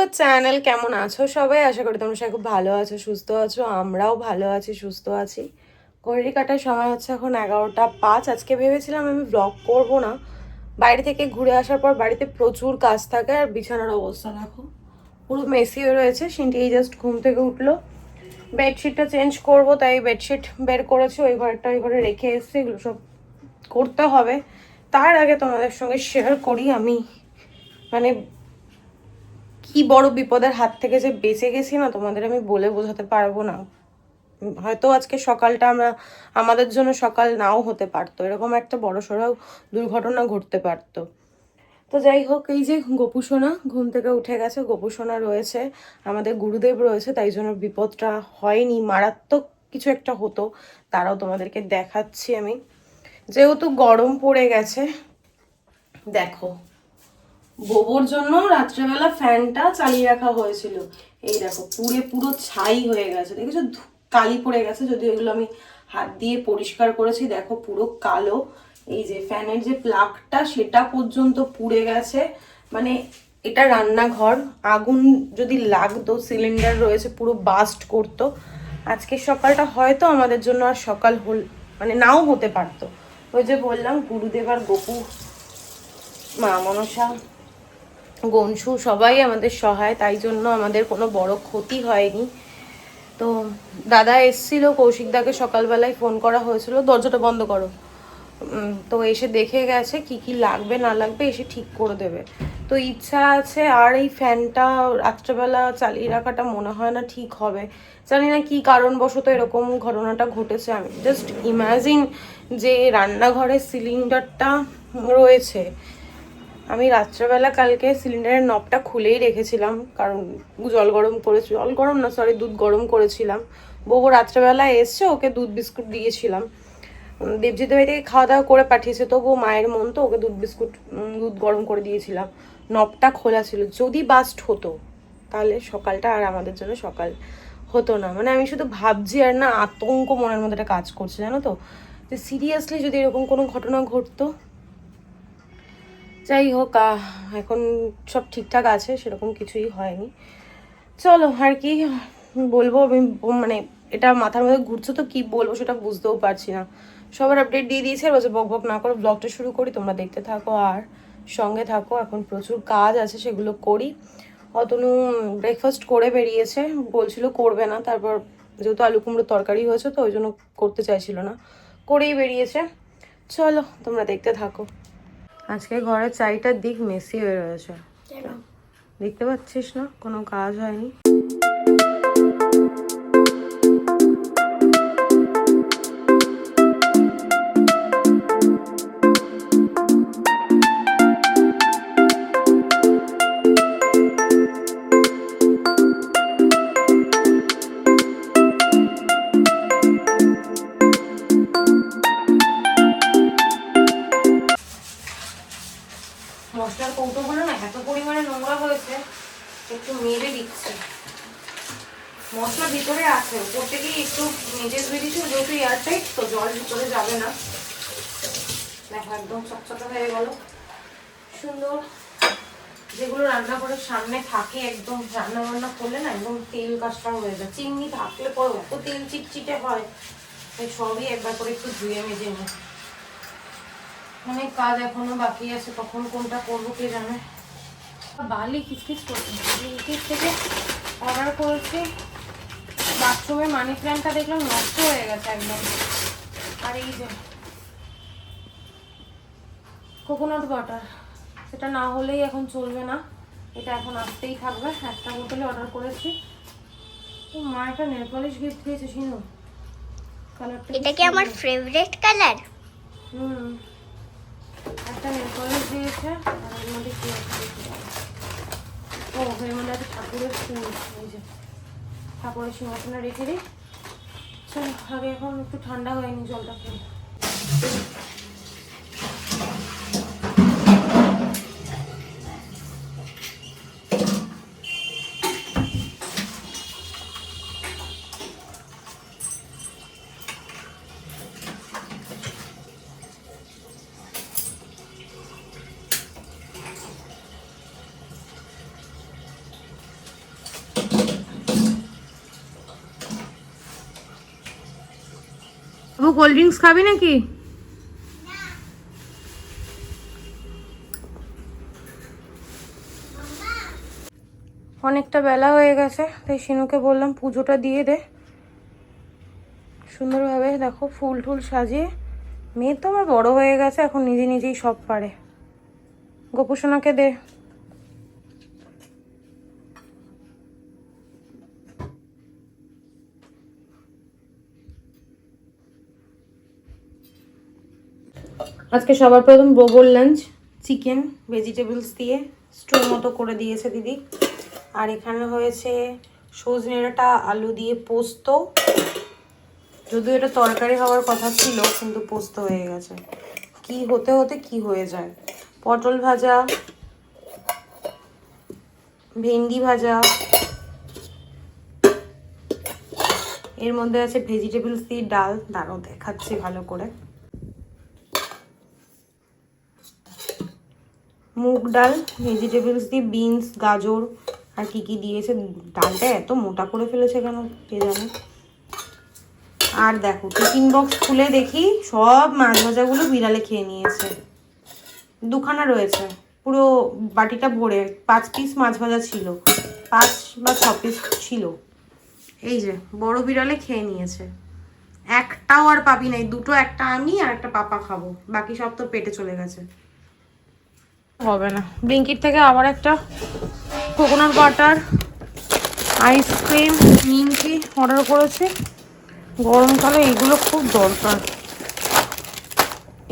The channel, কেমন আছো সবাই? আশা করি তোমরা সবাই খুব ভালো আছো, সুস্থ আছো। আমরাও ভালো আছি, সুস্থ আছি। ঘড়ি কাটার সময় হচ্ছে এখন 11টা 5। আজকে ভেবেছিলাম আমি ব্লগ করব না, বাইরে থেকে ঘুরে আসার পর বাড়িতে প্রচুর কাজ থাকে। আর বিছানার অবস্থা দেখো, পুরো মেসি হয়ে রয়েছে। সিনটি এই জাস্ট ঘুম থেকে উঠলো, বেডশিটটা চেঞ্জ করব, তাই বেডশিট বের করেছি। ওই ঘরটা ওই ঘরে রেখে এসেছি, এগুলো সব করতে হবে। তার আগে তোমাদের সঙ্গে শেয়ার করি আমি মানে কি বড় বিপদের হাত থেকে যে বেঁচে গেছি না, তোমাদের আমি বলে বোঝাতে পারবো না। হয়তো আজকে সকালটা আমাদের জন্য সকাল নাও হতে পারতো, এরকম একটা বড়সড় দুর্ঘটনা ঘটতে পারতো। তো যাই হোক, এই যে গোপুসোনা ঘুম থেকে উঠে গেছে, গোপুসোনা রয়েছে, আমাদের গুরুদেব রয়েছে, তাই জন্য বিপদটা হয়নি। মারাত্মক কিছু একটা হতো, তারাও তোমাদেরকে দেখাচ্ছি আমি। যেহেতু গরম পড়ে গেছে, দেখো গোবর জন্য রাত্রেবেলা ফ্যানটা চালিয়ে রাখা হয়েছিল। এই দেখো পুরে পুরো ছাই হয়ে গেছে, দেখেছো কালি পড়ে গেছে। যদি এগুলো আমি হাত দিয়ে পরিষ্কার করেছি, দেখো পুরো কালো। এই যে ফ্যানের যে প্লাগটা সেটা পর্যন্ত পুড়ে গেছে। মানে এটা রান্নাঘর, আগুন যদি লাগতো, সিলিন্ডার রয়েছে, পুরো বাস্ট করতো। আজকের সকালটা হয়তো আমাদের জন্য আর সকাল মানে নাও হতে পারতো। ওই যে বললাম, গুরুদেব আর গোপু, মা মনসা, গনসু সবাই আমাদের সহায়, তাই জন্য আমাদের কোনো বড় ক্ষতি হয়নি। তো দাদা এসছিল, কৌশিকদাকে সকালবেলায় ফোন করা হয়েছিল, দরজাটা বন্ধ করো। তো এসে দেখে গেছে কি কি লাগবে না লাগবে, এসে ঠিক করে দেবে। তো ইচ্ছা আছে, আর এই ফ্যানটা রাত্রেবেলা চালিয়ে রাখাটা মনে হয় না ঠিক হবে। জানি না কি কারণবশত এরকম ঘটনাটা ঘটেছে। আমি জাস্ট ইমাজিন যে রান্নাঘরে সিলিন্ডারটা রয়েছে, আমি রাত্রেবেলা কালকে সিলিন্ডারের নবটা খুলেই রেখেছিলাম, কারণ জল গরম না, সরি, দুধ গরম করেছিলাম। বউ রাত্রেবেলা এসছে, ওকে দুধ বিস্কুট দিয়েছিলাম। দেবজিৎ ভাই থেকে খাওয়া দাওয়া করে পাঠিয়েছে, তবু মায়ের মন তো, ওকে দুধ গরম করে দিয়েছিলাম। নবটা খোলা ছিল, যদি বাস্ট হতো তাহলে সকালটা আর আমাদের জন্য সকাল হতো না। মানে আমি শুধু ভাবছি আর না, আতঙ্ক মনের মধ্যে একটা কাজ করছে, জানো তো, যে সিরিয়াসলি যদি এরকম কোনো ঘটনা ঘটতো। যাই হোক, এখন সব ঠিকঠাক আছে, সেরকম কিছুই হয়নি। চলো, আর কি বলবো আমি, মানে এটা মাথার মধ্যে ঘুরছে তো কি বলবো সেটা বুঝতেও পারছি না। সবার আপডেট দিয়ে দিয়েছে, আর বলছে বক বক না করে ব্লগটা শুরু করি, তোমরা দেখতে থাকো আর সঙ্গে থাকো। এখন প্রচুর কাজ আছে, সেগুলো করি। অতনু ব্রেকফাস্ট করে বেরিয়েছে, বলছিল করবে না, তারপর যেহেতু আলু কুমড়োর তরকারি হয়েছে তো ওই জন্য করতে চাইছিল না, করেই বেরিয়েছে। চলো তোমরা দেখতে থাকো। আজকে ঘরের চারিটার দিক মেসি হয়ে রয়েছে, দেখতে পাচ্ছিস না? কোনো কাজ হয়নি। মশলার কৌটোগুলো না এত পরিমাণে নোংরা হয়েছে, একটু মেরে দিচ্ছে। মশলা ভিতরে আছে, উপর থেকে একটু মেজে ধুয়ে দিচ্ছি, যেহেতু এয়ারটাইট তো জল ভিতরে যাবে না। দেখো একদম চকচকে হয়ে গেল, সুন্দর। যেগুলো রান্নাঘরের সামনে থাকে, একদম রান্না বান্না করলে না একদম তেল কাজটা হয়ে যায়। চিমনি থাকলে পরে অত তেল চিটচিটে হয়, তাই সবই একবার করে একটু ধুয়ে মেজে নিই। অনেক কাজ এখনো বাকি আছে, কখন কোনটা করবো কে জানে। বালি কিচকিচ করছে, ইউটিউব থেকে অর্ডার করেছি। বাথরুমে মানি প্ল্যান্টটা দেখলাম নষ্ট হয়ে গেছে একদম। আর এই যে কোকোনাট ওয়াটার, সেটা না হলেই এখন চলবে না, এটা এখন আসতেই থাকবে। একটা বোতলে অর্ডার করেছি। মা একটা নেল পলিশ গিফট দিয়েছে, শিনু। কালারটা এটা কি আমার ফেভারিট কালার? একটা নেল পলিশ দিয়েছে। আর এর মধ্যে কি আছে? ও, এর মধ্যে আছে ঠাকুরের ফুল। এই যে ঠাকুরের সিংহাসনে রেখে দিই। চল, আগে এখন একটু ঠান্ডা হয়নি, জলটা খেয়ে। বাবু কোল্ড ড্রিঙ্কস খাবি নাকি? অনেকটা বেলা হয়ে গেছে, তাই শিনুকে বললাম পুজোটা দিয়ে দে সুন্দরভাবে। দেখো ফুল টুল সাজিয়ে, মেয়ে তো আমার বড় হয়ে গেছে, এখন নিজে নিজেই সব পারে। গোপুসোনাকে দে। আজকে সবার প্রথম বোবল লাঞ্চ, চিকেন ভেজিটেবলস দিয়ে স্টু মতো করে দিয়েছে দিদি। আর এখানে হয়েছে সজনে ডাঁটা আলু দিয়ে পোস্ত, যদিও এটা তরকারি হওয়ার কথা ছিল কিন্তু পোস্ত হয়ে গেছে। কি হতে হতে কি হয়ে যায়। পটল ভাজা, ভেন্ডি ভাজা, এর মধ্যে আছে ভেজিটেবলস দিয়ে ডাল। দাঁড়াও দেখাচ্ছি ভালো করে। মুগ ডাল, ভেজিটেবলস দিয়ে বিনস, গাজর আর কি কি দিয়েছে। ডালটা এত মোটা করে ফেলেছে কেন কে জানে। আর দেখো টিফিন বক্স খুলে দেখি সব মাছ ভাজাগুলো বিড়ালে খেয়ে নিয়েছে। দুখানা রয়েছে, পুরো বাটিটা ভরে 5 পিস মাছ ভাজা ছিল, 5 বা 6 পিস ছিল। এই যে বড় বিড়ালে খেয়ে নিয়েছে। একটাও আর পাবি নাই, দুটো, একটা আমি আর একটা পাপা খাবো, বাকি সব তো পেটে চলে গেছে। হবে না। ব্লিঙ্কিট থেকে আবার একটা কোকোনাট বাটার, আইসক্রিম, নিমকি অর্ডার করেছি। গরমকালে এগুলো খুব দরকার।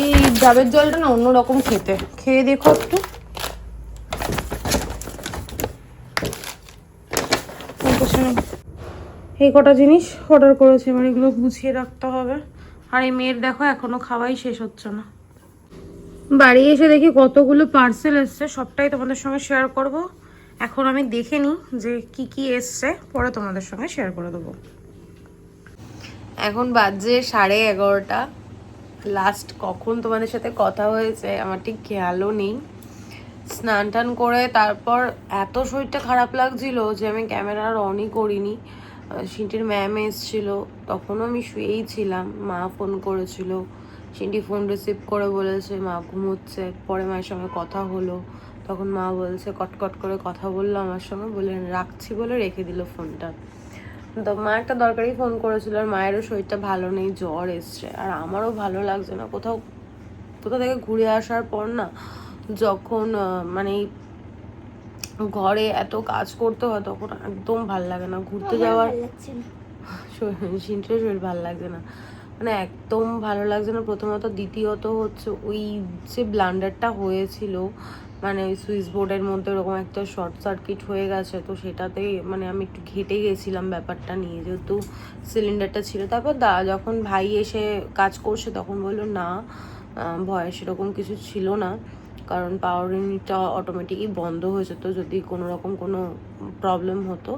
এই ডাবের জলটা না অন্যরকম খেতে, খেয়ে দেখো একটু। এই কটা জিনিস অর্ডার করেছি, এবার এগুলো গুছিয়ে রাখতে হবে। আর এই মেয়ের দেখো এখনো খাওয়াই শেষ হচ্ছে না। বাড়ি এসে দেখি কতগুলো পার্সেল এসছে, সবটাই তোমাদের সঙ্গে শেয়ার করব। এখন আমি দেখে নিই যে কি কি এসছে, পরে তোমাদের সঙ্গে শেয়ার করে দেবো। এখন বাজে 11:30। লাস্ট কখন তোমাদের সাথে কথা হয়েছে আমার ঠিক খেয়ালও নেই। স্নান টান করে তারপর এত শরীরটা খারাপ লাগছিল যে আমি ক্যামেরা আর অনই করিনি। সিন্টির ম্যাম এসেছিল, তখনও আমি শুয়েই ছিলাম। মা ফোন করেছিল, সিন্টি ফোন রিসিভ করে বলেছে মা ঘুমোচ্ছে। পরে মায়ের সঙ্গে কথা হলো, তখন মা বলছে কটকট করে কথা বললো আমার সঙ্গে, বলে রাখছি বলে রেখে দিল ফোনটা। তো মা একটা দরকারি ফোন করেছিল, আর মায়েরও শরীরটা ভালো নেই, জ্বর এসছে। আর আমারও ভালো লাগছে না। কোথাও থেকে ঘুরে আসার পর না, যখন মানে ঘরে এত কাজ করতে হয় তখন একদম ভাল লাগে না। ঘুরতে যাওয়ার সিনটার শরীর ভালো লাগছে না, মানে একদম ভালো লাগছে না প্রথমত। দ্বিতীয়ত হচ্ছে ওই যে ব্লান্ডারটা হয়েছিল, মানে ওই সুইচ বোর্ডের মধ্যে ওরকম একটা শর্ট সার্কিট হয়ে গেছে, তো সেটাতে মানে আমি একটু ঘেটে গেছিলাম ব্যাপারটা নিয়ে, যেহেতু সিলিন্ডারটা ছিল। তারপর যখন ভাই এসে কাজ করছে তখন বললো না, ভয় সেরকম কিছু ছিল না, কারণ পাওয়ার ইউনিটটা অটোমেটিকই বন্ধ হয়ে যেত যদি কোনো রকম কোনো প্রবলেম হতো।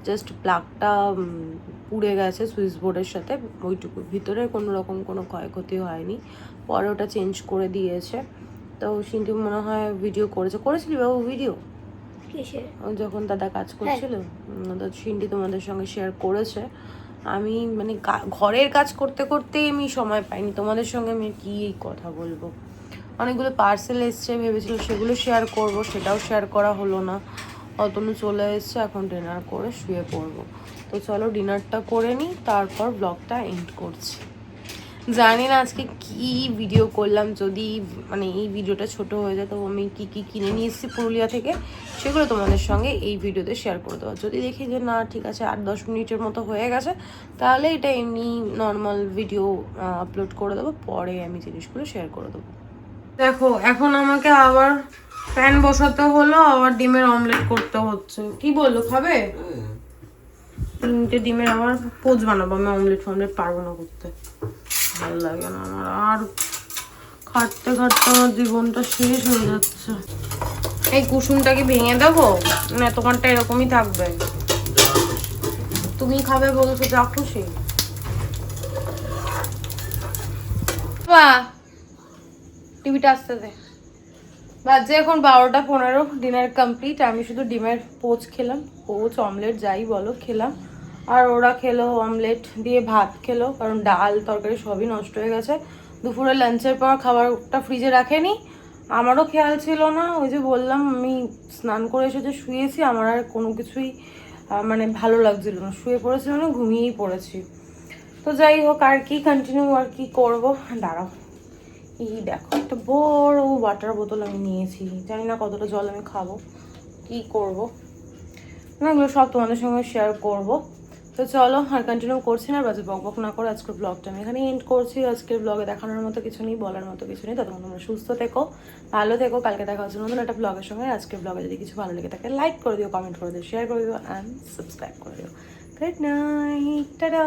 জাস্ট প্লাগটা পুড়ে গেছে সুইচ বোর্ডের সাথে, ওইটুকু, ভিতরে কোনো রকম কোনো ক্ষয়ক্ষতি হয়নি। পরে ওটা চেঞ্জ করে দিয়েছে। তো সিন্টু মনে হয় ভিডিও করেছিলি বাবু ভিডিও যখন দাদা কাজ করছিল, তো সিন্টি তোমাদের সঙ্গে শেয়ার করেছে। আমি মানে ঘরের কাজ করতে করতেই আমি সময় পাইনি, তোমাদের সঙ্গে আমি কি কথা বলবো। অনেকগুলো পার্সেল এসছে, ভেবেছিল সেগুলো শেয়ার করব, সেটাও শেয়ার করা হলো না। অতনু চলে এসছে, এখন ডিনার করে শুয়ে পড়বো। তো চলো ডিনারটা করে নিই, তারপর ব্লগটা এন্ড করছি। জানি না আজকে কি ভিডিও করলাম, যদি মানে এই ভিডিওটা ছোট হয়ে যায় তো আমি কি কি কিনে নিয়ে এসেছি পুরুলিয়া থেকে সেগুলো তোমাদের সঙ্গে এই ভিডিওতে শেয়ার করে দেবো। যদি দেখি যে না ঠিক আছে 8-10 মিনিটের মতো হয়ে গেছে, তাহলে এটা এমনি নর্মাল ভিডিও আপলোড করে দেবো, পরে আমি জিনিসগুলো শেয়ার করে দেবো। দেখো এখন আমাকে আবার প্যান বসাতে হলো, আবার ডিমের অমলেট করতে হচ্ছে। কি বললো খাবে? 3টে ডিমের আবার পোচ বানাবো। আমি অমলেট ফমলেট পারবো না করতে, ভালো লাগে না আমার। আর খাটতে খাটতে আমার জীবনটা শেষ হয়ে যাচ্ছে। এই কুসুমটাকে ভেঙে দেবো না, তোমারটা এরকমই থাকবে? তুমি খাবে বলছো, যা খুশি। বাহ, টিভিটা আসতে দে। বাজে এখন 12:15, ডিনার কমপ্লিট। আমি শুধু ডিমের পোচ খেলাম, পোচ অমলেট যাই বলো খেলাম। আর ওরা খেলো অমলেট দিয়ে ভাত খেলো, কারণ ডাল তরকারি সবই নষ্ট হয়ে গেছে। দুপুরে লাঞ্চের পর খাবারটা ফ্রিজে রাখেনি, আমারও খেয়াল ছিল না। ওই যে বললাম আমি স্নান করে এসে যে শুয়েছি, আমার আর কোনো কিছুই মানে ভালো লাগছিল না, শুয়ে পড়েছিল না, ঘুমিয়েই পড়েছি। তো যাই হোক আর কি, কন্টিনিউ আর কি করবো। দাঁড়াও, এই দেখো একটা বড় ওয়াটার বোতল আমি নিয়েছি, জানি না কতটা জল আমি খাবো, কি করব না, এগুলো সব তোমাদের সঙ্গে শেয়ার করব। তো চলো আর কন্টিনিউ করছি না, বাজে বক বক না করে আজকের ব্লগটা আমি এখানে এন্ড করছি। আজকের ব্লগে দেখানোর মতো কিছু নেই, বলার মতো কিছু নেই। ততক্ষণ তোমরা সুস্থ থেকো, ভালো থেকো, কালকে দেখা হচ্ছে নতুন একটা ব্লগের সঙ্গে। আজকের ব্লগে যদি কিছু ভালো লেগে থাকে লাইক করে দিও, কমেন্ট করে দিও, শেয়ার করে দিও অ্যান্ড সাবস্ক্রাইব করে দিও। Good night, tata.